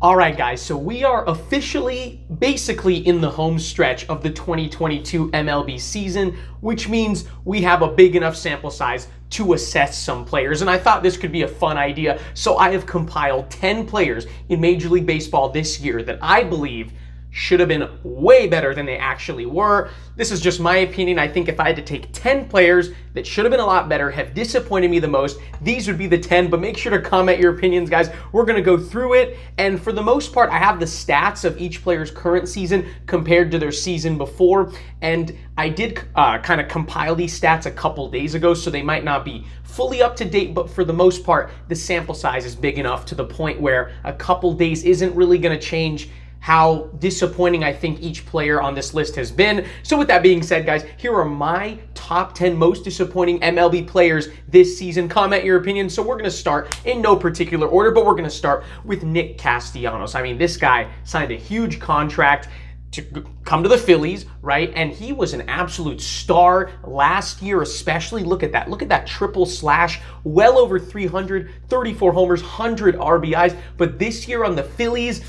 All right, guys, so we are officially basically in the home stretch of the 2022 MLB season, which means we have a big enough sample size to assess some players. And I thought this could be a fun idea, so I have compiled 10 players in Major League Baseball this year that I believe should have been way better than they actually were. This is just my opinion. I think if I had to take 10 players that should have been a lot better, have disappointed me the most, these would be the 10, but make sure to comment your opinions, guys. We're gonna go through it, and for the most part, I have the stats of each player's current season compared to their season before, and I did kind of compile these stats a couple days ago, so they might not be fully up to date, but for the most part, the sample size is big enough to the point where a couple days isn't really gonna change how disappointing I think each player on this list has been. So with that being said, guys, here are my top 10 most disappointing MLB players this season. Comment your opinion. So we're gonna start in no particular order, but we're gonna start with Nick Castellanos. I mean, this guy signed a huge contract to come to the Phillies, right? And he was an absolute star last year, especially. Look at that. Look at that triple slash, well over 300, 34 homers, 100 RBIs. But this year on the Phillies,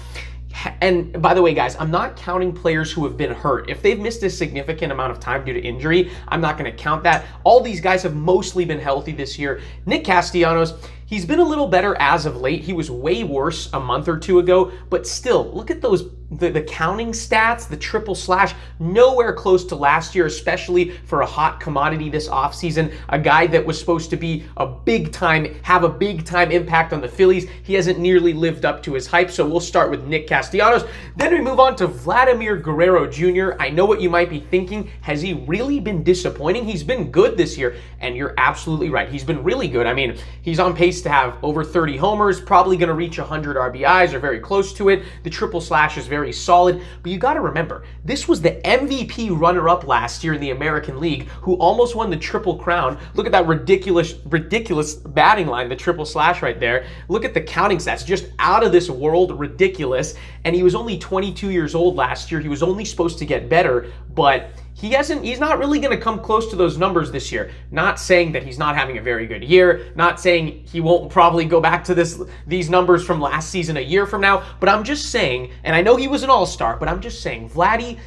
and by the way, guys, I'm not counting players who have been hurt. If they've missed a significant amount of time due to injury, I'm not going to count that. All these guys have mostly been healthy this year. Nick Castellanos, he's been a little better as of late. He was way worse a month or two ago, but still, look at those, the counting stats, the triple slash, nowhere close to last year, especially for a hot commodity this offseason. A guy that was supposed to be have a big time impact on the Phillies. He hasn't nearly lived up to his hype, so we'll start with Nick Castellanos. Then we move on to Vladimir Guerrero Jr. I know what you might be thinking. Has he really been disappointing? He's been good this year, and you're absolutely right. He's been really good. I mean, he's on pace to have over 30 homers, probably going to reach 100 RBIs or very close to it. The triple slash is very solid, but you got to remember, this was the MVP runner-up last year in the American League who almost won the Triple Crown. Look at that ridiculous batting line, the triple slash right there. Look at the counting stats, just out of this world, ridiculous. And he was only 22 years old last year. He was only supposed to get better, but he's not really going to come close to those numbers this year. Not saying that he's not having a very good year, not saying he won't probably go back to these numbers from last season a year from now, but I'm just saying, and I know he was an all-star, but I'm just saying, Vladdy,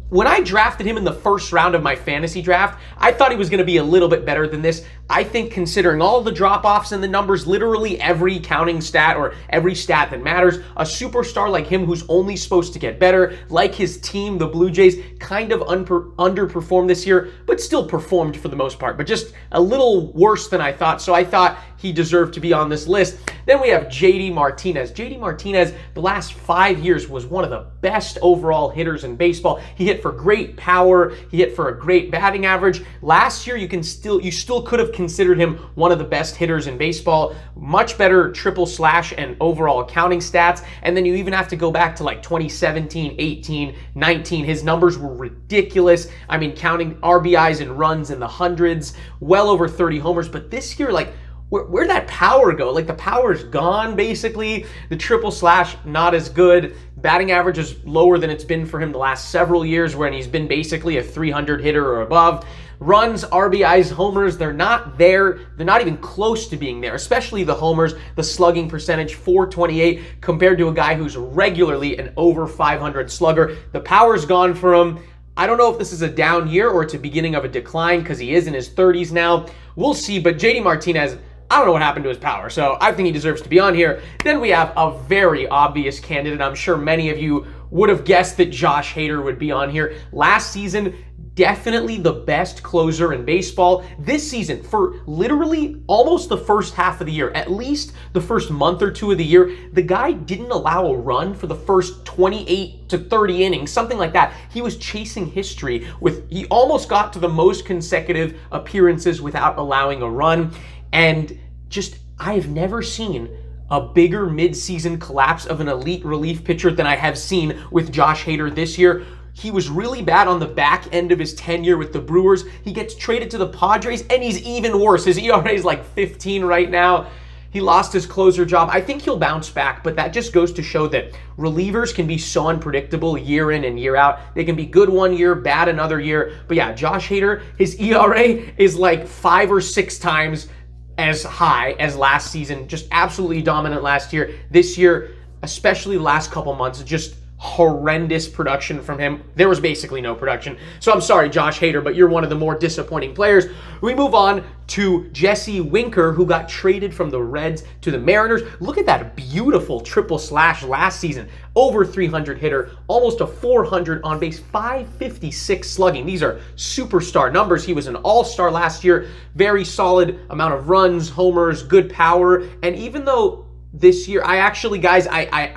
when I drafted him in the first round of my fantasy draft, I thought he was going to be a little bit better than this. I think considering all the drop-offs and the numbers, literally every counting stat or every stat that matters, a superstar like him who's only supposed to get better, like his team, the Blue Jays, kind of underperformed this year, but still performed for the most part, but just a little worse than I thought. So I thought he deserved to be on this list. Then we have JD Martinez. JD Martinez, the last 5 years, was one of the best overall hitters in baseball. He hit for great power. He hit for a great batting average. Last year, you still could have considered him one of the best hitters in baseball. Much better triple slash and overall counting stats. And then you even have to go back to like 2017, 18, 19. His numbers were ridiculous. I mean, counting RBIs and runs in the hundreds, well over 30 homers. But this year, like, where'd that power go? Like, the power's gone, basically. The triple slash, not as good. Batting average is lower than it's been for him the last several years, when he's been basically a 300 hitter or above. Runs, RBIs, homers, they're not there. They're not even close to being there, especially the homers. The slugging percentage, 428, compared to a guy who's regularly an over 500 slugger. The power's gone for him. I don't know if this is a down year or it's a beginning of a decline, because he is in his 30s now. We'll see, but JD Martinez, I don't know what happened to his power, so I think he deserves to be on here. Then we have a very obvious candidate. I'm sure many of you would have guessed that Josh Hader would be on here. Last season, definitely the best closer in baseball. This season, for literally almost the first half of the year, at least the first month or two of the year, the guy didn't allow a run for the first 28 to 30 innings, something like that. He was chasing history he almost got to the most consecutive appearances without allowing a run. And just, I have never seen a bigger midseason collapse of an elite relief pitcher than I have seen with Josh Hader this year. He was really bad on the back end of his tenure with the Brewers. He gets traded to the Padres, and he's even worse. His ERA is like 15 right now. He lost his closer job. I think he'll bounce back, but that just goes to show that relievers can be so unpredictable year in and year out. They can be good one year, bad another year. But yeah, Josh Hader, his ERA is like 5 or 6 times as high as last season. Just absolutely dominant last year. This year, especially the last couple months, just horrendous production from him. There was basically no production. So I'm sorry, Josh Hader, but you're one of the more disappointing players. We move on to Jesse Winker, who got traded from the Reds to the Mariners. Look at that beautiful triple slash last season. Over 300 hitter, almost a 400 on base, 556 slugging. These are superstar numbers. He was an all-star last year. Very solid amount of runs, homers, good power. And even though this year, I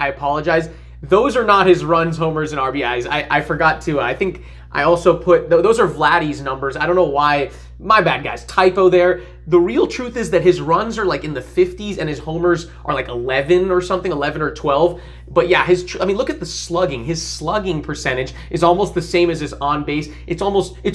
apologize. Those are not his runs, homers, and RBIs. I forgot to. I think I also put, those are Vladdy's numbers. I don't know why. My bad, guys. Typo there. The real truth is that his runs are like in the 50s and his homers are like 11 or something, 11 or 12. But yeah, look at the slugging. His slugging percentage is almost the same as his on base. It's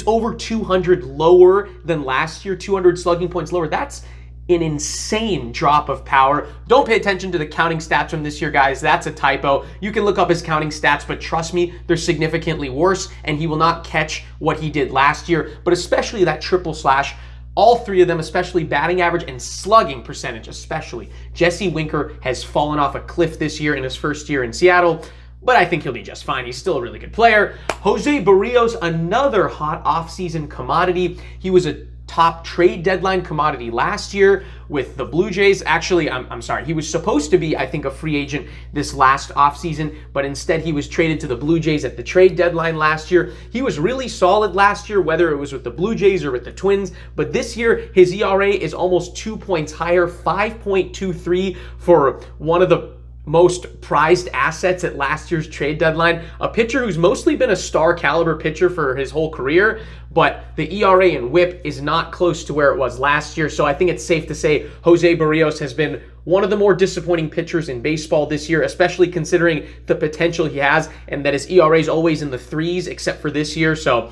over 200 lower than last year, 200 slugging points lower. That's an insane drop of power. Don't pay attention to the counting stats from this year, guys. That's a typo. You can look up his counting stats, but trust me, they're significantly worse, and he will not catch what he did last year, but especially that triple slash. All three of them, especially batting average and slugging percentage, especially. Jesse Winker has fallen off a cliff this year in his first year in Seattle, but I think he'll be just fine. He's still a really good player. Jose Berrios, another hot offseason commodity. He was a top trade deadline commodity last year with the Blue Jays. Actually, I'm sorry. He was supposed to be, I think, a free agent this last offseason, but instead he was traded to the Blue Jays at the trade deadline last year. He was really solid last year, whether it was with the Blue Jays or with the Twins, but this year his ERA is almost 2 points higher, 5.23 for one of the most prized assets at last year's trade deadline. A pitcher who's mostly been a star caliber pitcher for his whole career, but the ERA and WHIP is not close to where it was last year. So I think it's safe to say Jose Berrios has been one of the more disappointing pitchers in baseball this year, especially considering the potential he has and that his ERA is always in the threes except for this year. So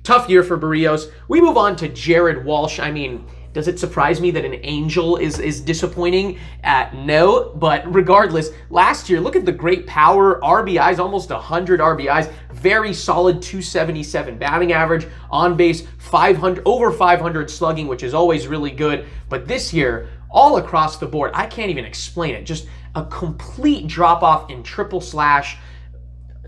tough year for Berrios. We move on to Jared Walsh. I mean, does it surprise me that an Angel is disappointing? No, but regardless, last year, look at the great power, RBIs, almost 100 RBIs, very solid 277 batting average, on base 500, over 500 slugging, which is always really good. But this year, all across the board, I can't even explain it. Just a complete drop-off in triple slash,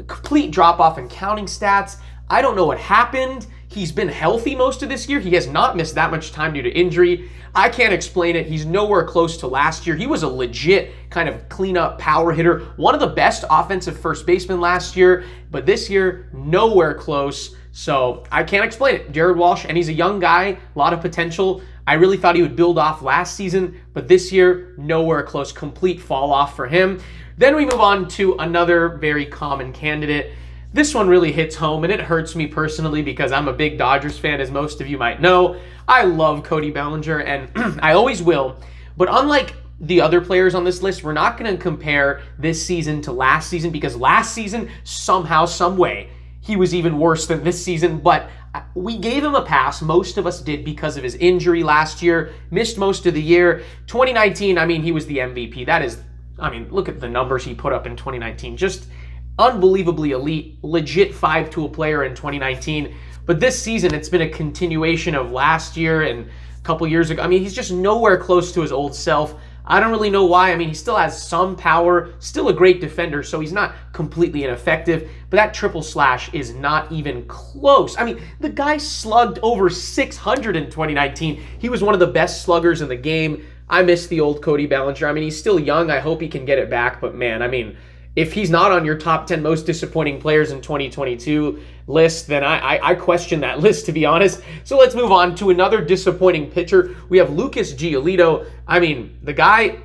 complete drop-off in counting stats. I don't know what happened. He's been healthy most of this year. He has not missed that much time due to injury. I can't explain it. He's nowhere close to last year. He was a legit kind of cleanup power hitter, one of the best offensive first basemen last year, but this year, nowhere close. So I can't explain it. Jared Walsh, and he's a young guy, a lot of potential. I really thought he would build off last season, but this year, nowhere close. Complete fall off for him. Then we move on to another very common candidate. This one really hits home, and it hurts me personally because I'm a big Dodgers fan, as most of you might know. I love Cody Ballinger, and I always will. But unlike the other players on this list, we're not going to compare this season to last season because last season, somehow, some way, he was even worse than this season. But we gave him a pass. Most of us did because of his injury last year. Missed most of the year. 2019, I mean, he was the MVP. That is, I mean, look at the numbers he put up in 2019. Just unbelievably elite, legit 5-tool player in 2019. But this season, it's been a continuation of last year and a couple years ago. I mean, he's just nowhere close to his old self. I don't really know why. I mean, he still has some power, still a great defender, so he's not completely ineffective. But that triple slash is not even close. I mean, the guy slugged over 600 in 2019. He was one of the best sluggers in the game. I miss the old Cody Ballinger. I mean, he's still young. I hope he can get it back. But man, I mean, if he's not on your top 10 most disappointing players in 2022 list, then I question that list, to be honest. So let's move on to another disappointing pitcher. We have Lucas Giolito. I mean, the guy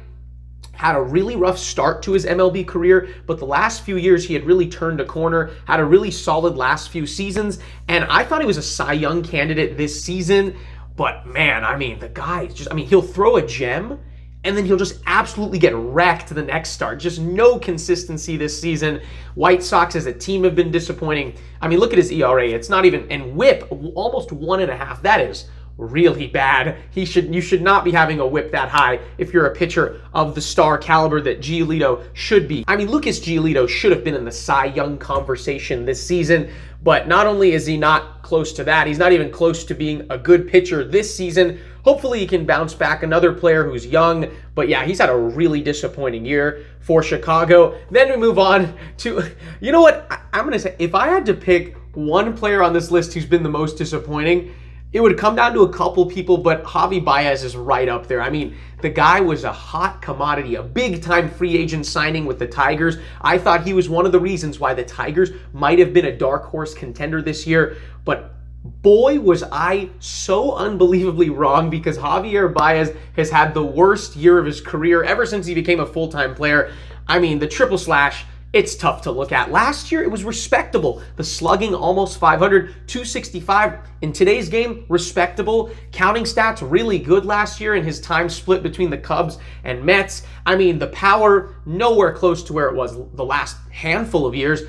had a really rough start to his MLB career, but the last few years he had really turned a corner, had a really solid last few seasons, and I thought he was a Cy Young candidate this season. But man, I mean, the guy just, I mean, he'll throw a gem, and then he'll just absolutely get wrecked the next start. Just no consistency this season. White Sox as a team have been disappointing. I mean, look at his ERA. It's not even, and WHIP, almost 1.5. That is really bad. You should not be having a WHIP that high if you're a pitcher of the star caliber that Giolito should be. I mean, Lucas Giolito should have been in the Cy Young conversation this season, but not only is he not close to that, he's not even close to being a good pitcher this season. Hopefully he can bounce back. Another player who's young, But yeah, he's had a really disappointing year for Chicago. Then we move on to, you know what? I'm going to say, if I had to pick one player on this list who's been the most disappointing, it would come down to a couple people, but Javi Baez is right up there. I mean, the guy was a hot commodity, a big-time free agent signing with the Tigers. I thought he was one of the reasons why the Tigers might have been a dark horse contender this year, but boy, was I so unbelievably wrong, because Javier Baez has had the worst year of his career ever since he became a full-time player. I mean, the triple slash, it's tough to look at. Last year, it was respectable. The slugging, almost 500, 265. In today's game, respectable. Counting stats, really good last year in his time split between the Cubs and Mets. I mean, the power, nowhere close to where it was the last handful of years.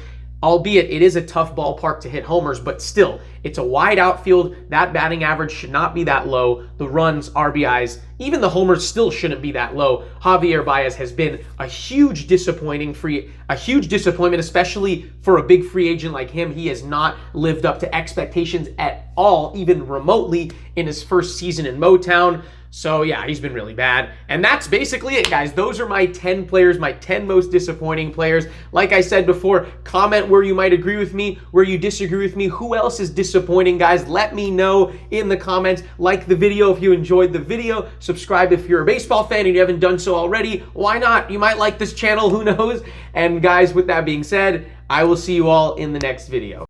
Albeit it is a tough ballpark to hit homers, but still, it's a wide outfield. That batting average should not be that low. The runs, RBIs, even the homers still shouldn't be that low. Javier Baez has been a huge disappointment, especially for a big free agent like him. He has not lived up to expectations at all, even remotely, in his first season in Motown. So yeah, he's been really bad. And that's basically it, guys. Those are my 10 players, my 10 most disappointing players. Like I said before, comment where you might agree with me, where you disagree with me. Who else is disappointing, guys? Let me know in the comments. Like the video if you enjoyed the video. Subscribe if you're a baseball fan and you haven't done so already. Why not? You might like this channel, who knows? And guys, with that being said, I will see you all in the next video.